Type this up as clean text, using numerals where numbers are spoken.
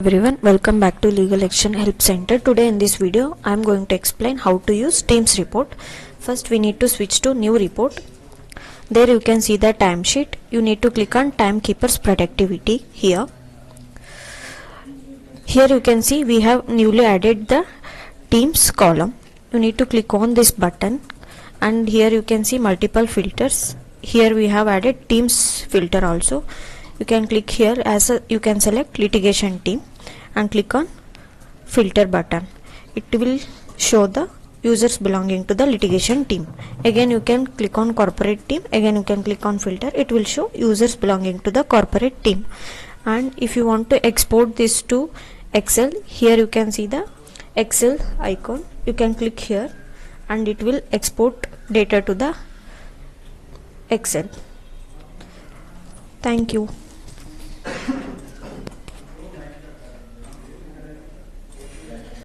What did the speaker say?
Everyone, welcome back to Legal Action Help Center. Today in this video I am going to explain how to use Teams report. First we need to switch to new report. There you can see the timesheet. You need to click on timekeeper's productivity here. Here you can see we have newly added the Teams column. You need to click on this button and here you can see multiple filters. Here we have added Teams filter also. You can click here you can select litigation team and click on filter button. It will show the users belonging to the litigation team. Again you can click on corporate team. Again you can click on filter. It will show users belonging to the corporate team. And if you want to export this to Excel, here you can see the Excel icon. You can click here and it will export data to the Excel. Thank you.